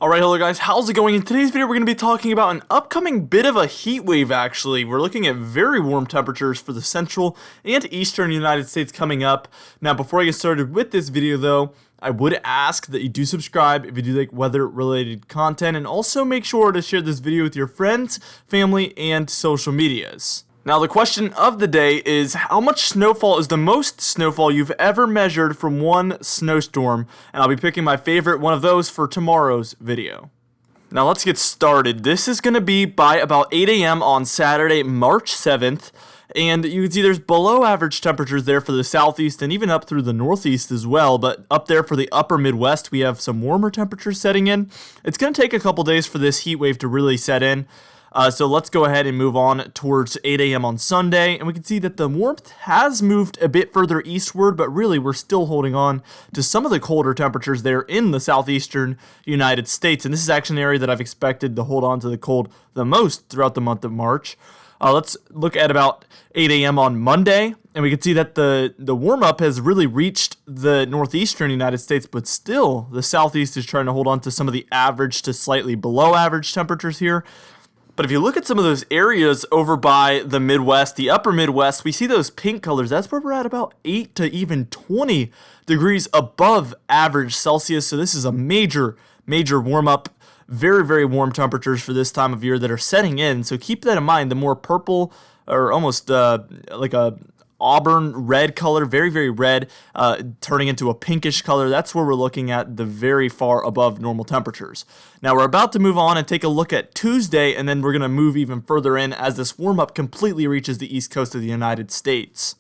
Alright, hello guys, how's it going? In today's video, we're going to be talking about an upcoming bit of a heat wave, actually. We're looking at very warm temperatures for the central and eastern United States coming up. Now, before I get started with this video, though, I would ask that you do subscribe if you do like weather-related content, and also make sure to share this video with your friends, family, and social medias. Now, the question of the day is, how much snowfall is the most snowfall you've ever measured from one snowstorm? And I'll be picking my favorite one of those for tomorrow's video. Now, let's get started. This is going to be by about 8 a.m. on Saturday, March 7th. And you can see there's below average temperatures there for the southeast and even up through the northeast as well. But up there for the upper Midwest, we have some warmer temperatures setting in. It's going to take a couple days for this heat wave to really set in. So let's go ahead and move on towards 8 a.m. on Sunday, and we can see that the warmth has moved a bit further eastward, but really we're still holding on to some of the colder temperatures there in the southeastern United States, and this is actually an area that I've expected to hold on to the cold the most throughout the month of March. Let's look at about 8 a.m. on Monday, and we can see that the warm-up has really reached the northeastern United States, but still the southeast is trying to hold on to some of the average to slightly below average temperatures here. But if you look at some of those areas over by the Midwest, the upper Midwest, we see those pink colors. That's where we're at about 8 to even 20 degrees above average Celsius. So this is a major warm-up. Very, very warm temperatures for this time of year that are setting in. So keep that in mind. The more purple or almost like a auburn red color, very, very red, turning into a pinkish color. That's where we're looking at the very far above normal temperatures. Now we're about to move on and take a look at Tuesday, and then we're going to move even further in as this warm-up completely reaches the east coast of the United States.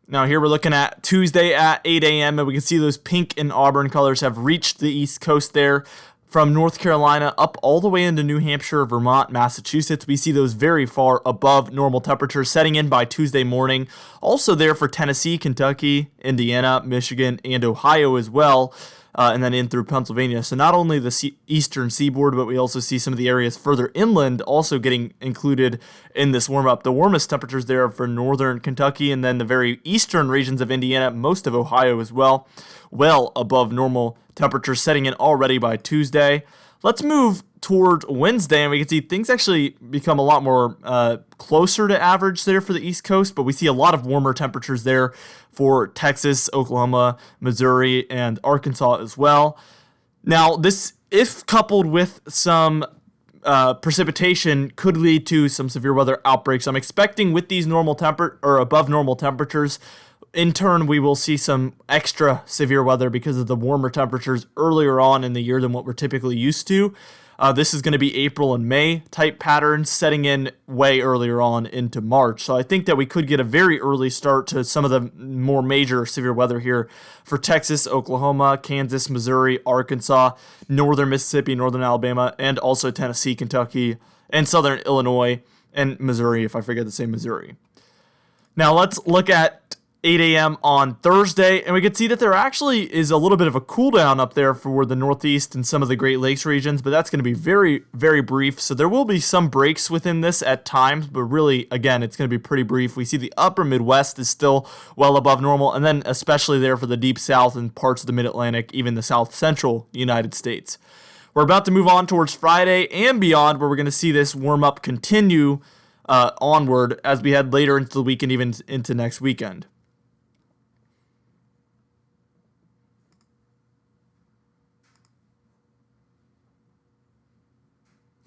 Now here we're looking at Tuesday at 8 a.m. and we can see those pink and auburn colors have reached the east coast there. From North Carolina up all the way into New Hampshire, Vermont, Massachusetts, we see those very far above normal temperatures setting in by Tuesday morning. Also there for Tennessee, Kentucky, Indiana, Michigan, and Ohio as well, and then in through Pennsylvania. So not only the eastern seaboard, but we also see some of the areas further inland also getting included in this warm-up. The warmest temperatures there are for northern Kentucky and then the very eastern regions of Indiana, most of Ohio as well above normal temperatures setting in already by Tuesday. Let's move toward Wednesday, and we can see things actually become a lot more closer to average there for the East Coast, but we see a lot of warmer temperatures there for Texas, Oklahoma, Missouri, and Arkansas as well. Now, this, if coupled with some precipitation, could lead to some severe weather outbreaks. I'm expecting with these normal or above normal temperatures, in turn, we will see some extra severe weather because of the warmer temperatures earlier on in the year than what we're typically used to. This is going to be April and May type patterns setting in way earlier on into March. So I think that we could get a very early start to some of the more major severe weather here for Texas, Oklahoma, Kansas, Missouri, Arkansas, northern Mississippi, northern Alabama, and also Tennessee, Kentucky, and southern Illinois, and Missouri, if I forget to say Missouri. Now let's look at 8 a.m. on Thursday, and we can see that there actually is a little bit of a cool down up there for the Northeast and some of the Great Lakes regions, but that's going to be very, very brief. So there will be some breaks within this at times, but really, again, it's going to be pretty brief. We see the upper Midwest is still well above normal, and then especially there for the deep south and parts of the mid-Atlantic, even the south central United States. We're about to move on towards Friday and beyond, where we're going to see this warm-up continue onward as we head later into the week and even into next weekend.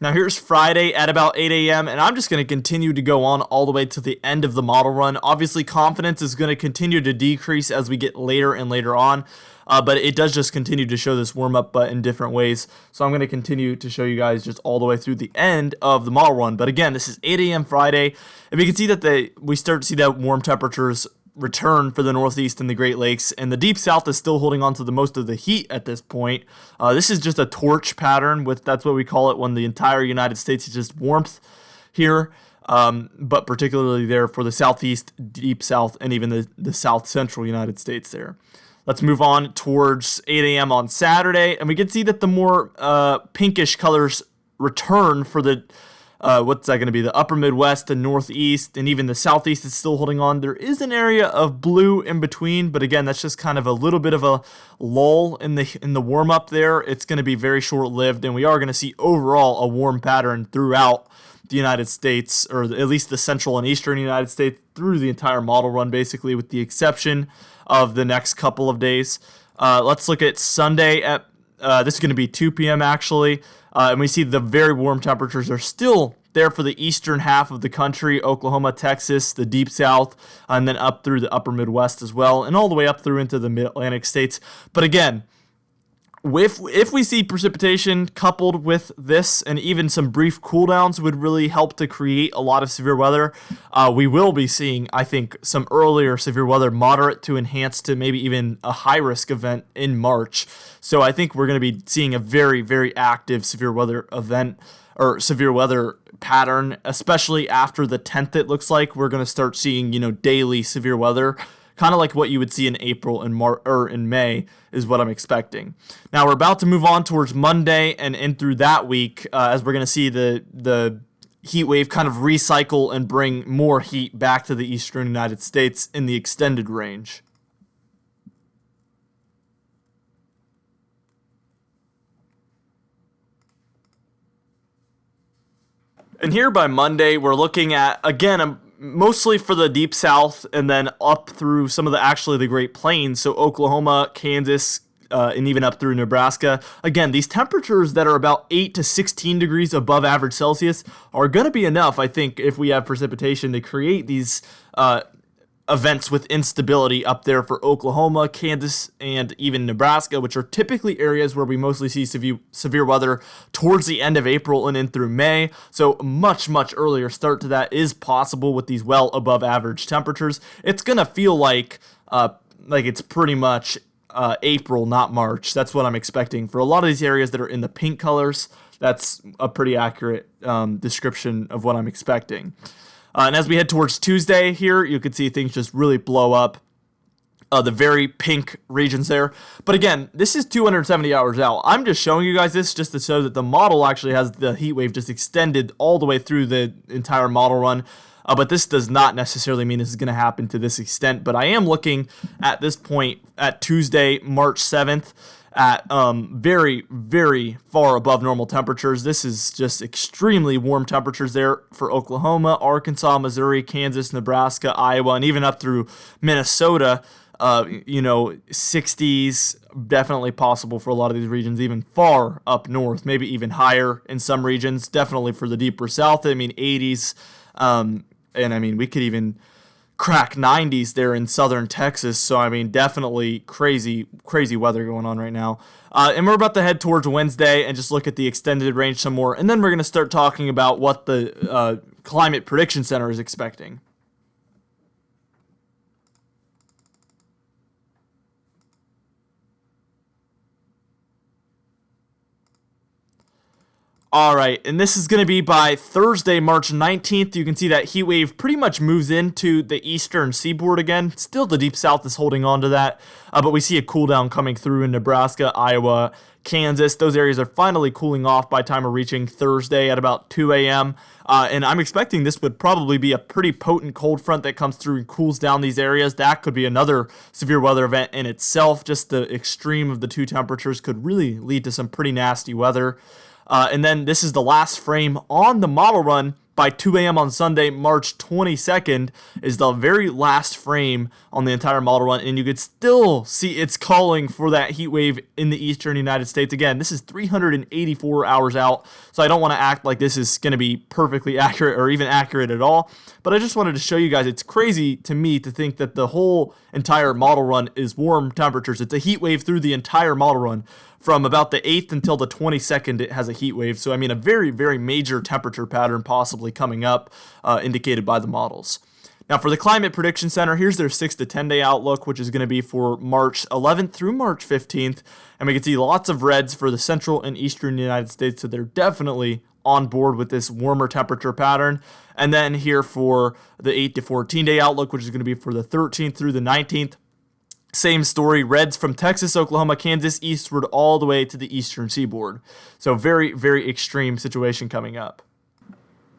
Now here's Friday at about 8 a.m. and I'm just going to continue to go on all the way to the end of the model run. Obviously, confidence is going to continue to decrease as we get later and later on, but it does just continue to show this warm-up but in different ways. So I'm going to continue to show you guys just all the way through the end of the model run. But again, this is 8 a.m. Friday, and we can see that we start to see that warm temperatures return for the Northeast and the Great Lakes, and the Deep South is still holding on to the most of the heat at this point. This is just a torch pattern, that's what we call it when the entire United States is just warmth here, but particularly there for the Southeast, Deep South, and even the South Central United States there. Let's move on towards 8 a.m. on Saturday, and we can see that the more pinkish colors return for the what's that going to be? The upper Midwest, the Northeast, and even the Southeast is still holding on. There is an area of blue in between, but again, that's just kind of a little bit of a lull in the warm up there. It's going to be very short lived, and we are going to see overall a warm pattern throughout the United States, or at least the central and eastern United States, through the entire model run, basically, with the exception of the next couple of days. Let's look at Sunday at this is going to be 2 p.m. actually. And we see the very warm temperatures are still there for the eastern half of the country, Oklahoma, Texas, the deep south, and then up through the upper Midwest as well, and all the way up through into the mid-Atlantic states. But again, if we see precipitation coupled with this and even some brief cooldowns would really help to create a lot of severe weather, we will be seeing, I think, some earlier severe weather, moderate to enhanced to maybe even a high-risk event in March. So I think we're going to be seeing a very, very active severe weather event or severe weather pattern, especially after the 10th. It looks like we're going to start seeing, daily severe weather, kind of like what you would see in April and in May is what I'm expecting. Now we're about to move on towards Monday and in through that week, as we're going to see the heat wave kind of recycle and bring more heat back to the eastern United States in the extended range. And here by Monday, we're looking at, again, mostly for the deep south and then up through some of the Great Plains, so Oklahoma, Kansas, and even up through Nebraska. Again, these temperatures that are about 8 to 16 degrees above average Celsius are going to be enough, I think, if we have precipitation to create these events with instability up there for Oklahoma, Kansas, and even Nebraska, which are typically areas where we mostly see severe weather towards the end of April and in through May. So much, much earlier start to that is possible with these well above average temperatures. It's going to feel like it's pretty much April, not March. That's what I'm expecting for a lot of these areas that are in the pink colors. That's a pretty accurate description of what I'm expecting. And as we head towards Tuesday here, you can see things just really blow up. The very pink regions there. But again, this is 270 hours out. I'm just showing you guys this just to show that the model actually has the heat wave just extended all the way through the entire model run. But this does not necessarily mean this is going to happen to this extent. But I am looking at this point at Tuesday, March 7th. At very, very far above normal temperatures. This is just extremely warm temperatures there for Oklahoma, Arkansas, Missouri, Kansas, Nebraska, Iowa, and even up through Minnesota. 60s definitely possible for a lot of these regions, even far up north, maybe even higher in some regions. Definitely for the deeper south, 80s. We could even crack 90s there in southern Texas. So, definitely crazy weather going on right now. And we're about to head towards Wednesday and just look at the extended range some more. And then we're going to start talking about what the Climate Prediction Center is expecting. All right, and this is going to be by Thursday, March 19th. You can see that heat wave pretty much moves into the eastern seaboard again. Still, the deep south is holding on to that, but we see a cool down coming through in Nebraska, Iowa, Kansas. Those areas are finally cooling off by time we're reaching Thursday at about 2 a.m. And I'm expecting this would probably be a pretty potent cold front that comes through and cools down these areas. That could be another severe weather event in itself. Just the extreme of the two temperatures could really lead to some pretty nasty weather. And then this is the last frame on the model run by 2 a.m. on Sunday, March 22nd, is the very last frame on the entire model run. And you could still see it's calling for that heat wave in the eastern United States. Again, this is 384 hours out, so I don't want to act like this is going to be perfectly accurate or even accurate at all. But I just wanted to show you guys, it's crazy to me to think that the whole entire model run is warm temperatures. It's a heat wave through the entire model run. From about the 8th until the 22nd, it has a heat wave. So, a very, very major temperature pattern possibly coming up, indicated by the models. Now, for the Climate Prediction Center, here's their 6 to 10 day outlook, which is going to be for March 11th through March 15th. And we can see lots of reds for the central and eastern United States. So, they're definitely on board with this warmer temperature pattern. And then here for the 8 to 14 day outlook, which is going to be for the 13th through the 19th. Same story, reds from Texas, Oklahoma, Kansas, eastward all the way to the eastern seaboard. So very, very extreme situation coming up.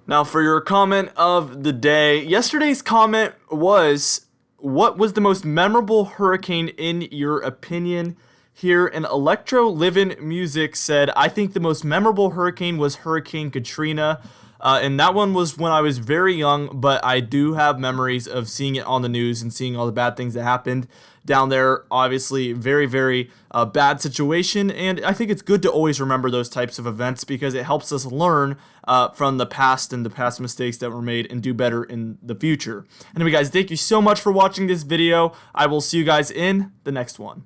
Now, for your comment of the day, yesterday's comment was, what was the most memorable hurricane in your opinion? Here, an Electro Livin' Music said, I think the most memorable hurricane was Hurricane Katrina. And that one was when I was very young, but I do have memories of seeing it on the news and seeing all the bad things that happened down there. Obviously, very, very bad situation. And I think it's good to always remember those types of events because it helps us learn from the past and the past mistakes that were made and do better in the future. Anyway, guys, thank you so much for watching this video. I will see you guys in the next one.